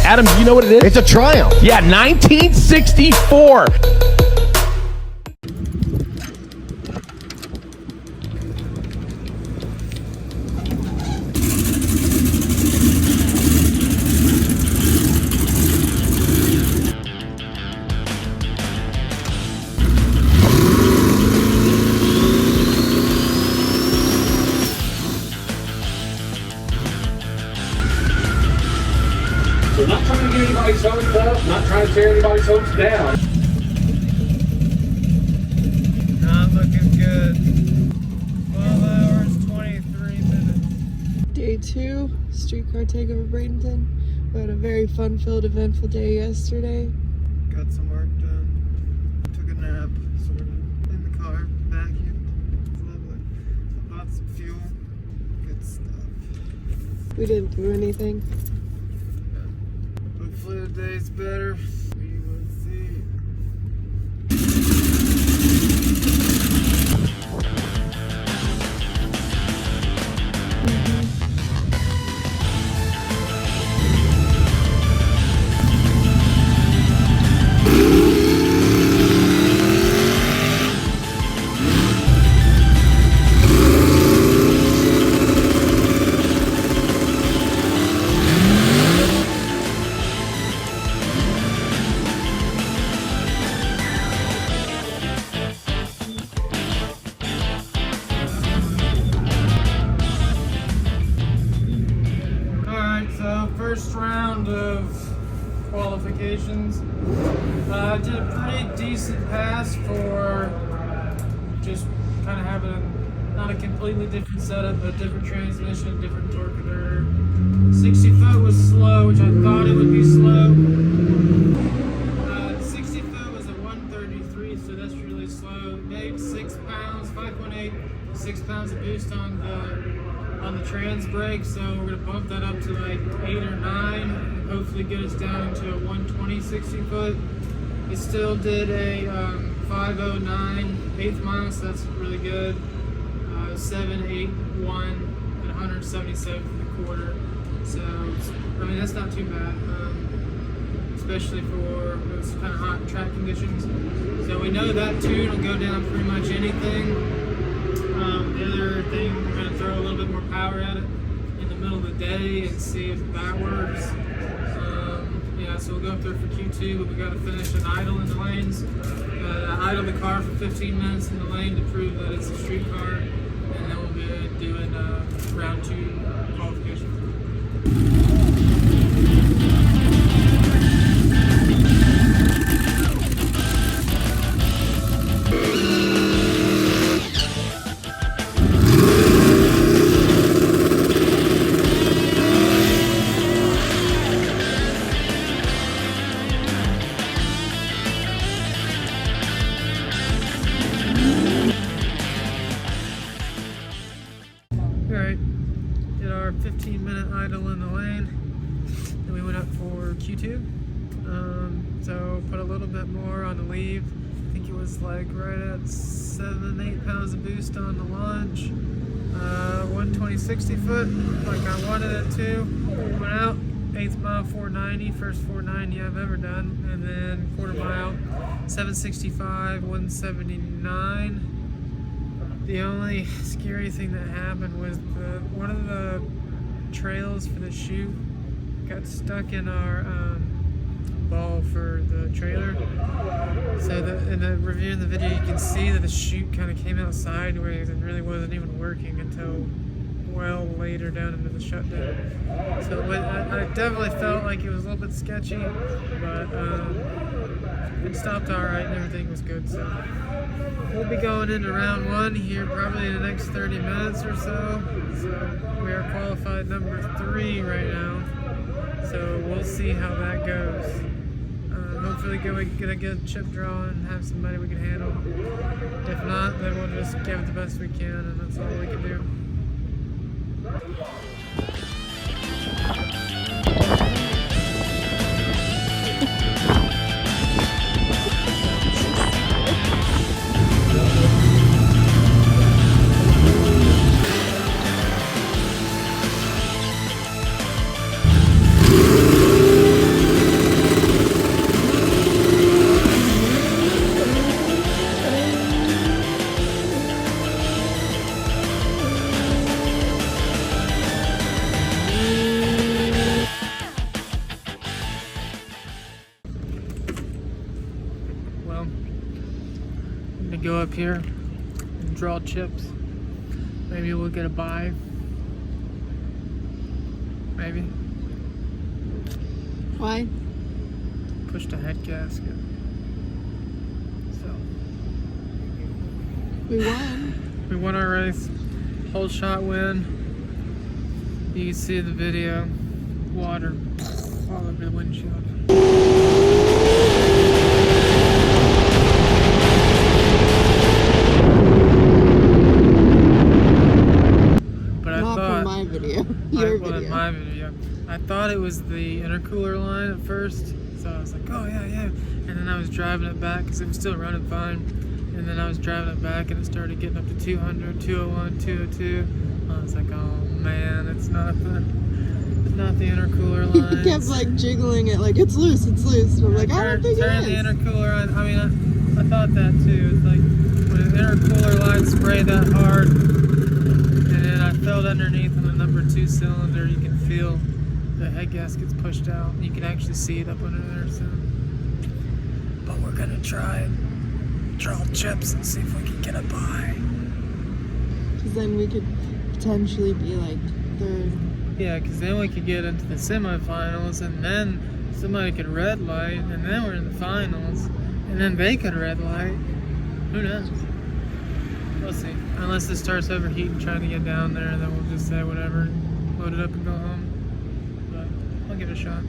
Adam, do you know what it is? It's a Triumph. Yeah, 1964. We're not trying to get anybody's hopes up, not trying to tear anybody's hopes down. Not looking good. 12 hours, 23 minutes. Day 2, streetcar takeover Bradenton. We had a very fun-filled, eventful day yesterday. Got some work done. Took a nap, sort of, in the car, vacuumed. It's lovely. I bought some fuel. Good stuff. We didn't do anything. Hopefully the day's better. We will see. First round of qualifications. Did a pretty decent pass for just kind of having not a completely different setup, but different transmission, different torque converter. 60 foot was slow, which I thought it would be slow. 60 foot was a 133, so that's really slow. It made 6 pounds, 5.8, 6 pounds of boost on the trans brake, so we're gonna bump that up to like 8 or 9, and hopefully get us down to a 120 60 foot. It still did a 509 eighth mile, so that's really good. 781 and 177 for the quarter. So I mean that's not too bad, especially for those kind of hot track conditions. So we know that tune will go down pretty much anything. The other thing, we're going to throw a little bit more power at it in the middle of the day and see if that works. Yeah, so we'll go up there for Q2, but we got to finish an idle in the lanes. Idle the car for 15 minutes in the lane to prove that it's a street car, and then we'll be doing round 2 qualification. Alright, did our 15-minute idle in the lane, then we went up for Q2, so put a little bit more on the leave. I think it was like right at 7-8 pounds of boost on the launch. 120 60 foot, like I wanted it to. Went out, 8th mile 490, first 490 I've ever done, and then quarter mile 765, 179. The only scary thing that happened was one of the trails for the chute got stuck in our ball for the trailer. So in the review in the video, you can see that the chute kind of came out sideways and really wasn't even working until well later down into the shutdown. So I definitely felt like it was a little bit sketchy, but it stopped all right and everything was good. So we'll be going into round 1 here probably in the next 30 minutes or so. So we are qualified number 3 right now. So we'll see how that goes. Hopefully we get a good chip draw and have somebody we can handle. If not, then we'll just give it the best we can, and that's all we can do. I'm gonna go up here and draw chips. Maybe we'll get a buy. Maybe. Why? Push the head gasket. So We won. we won our race. Whole shot win. You can see the video. Water all over the windshield. But I Not thought from my video. Your well, in video. my video. I thought it was the intercooler line at first, so I was like, oh yeah, yeah. And then I was driving it back because it was still running fine. And then I was driving it back and it started getting up to 200, 201, 202. I was like, oh man, it's not the intercooler line. He kept like jiggling it like it's loose. And I'm like, I don't think it Turn the is. intercooler on. I mean, I thought that too. It's like when an intercooler line spray that hard, and then I felt underneath on the number 2 cylinder, you can feel the head gasket's pushed out. You can actually see it up under there. So, but we're gonna try and draw chips and see if we can get a buy. Because then we could potentially be like third. Yeah, because then we could get into the semifinals, and then somebody could red light, and then we're in the finals, and then they could red light. Who knows? We'll see. Unless it starts overheating trying to get down there, then we'll just say whatever, load it up and go home. But I'll give it a shot.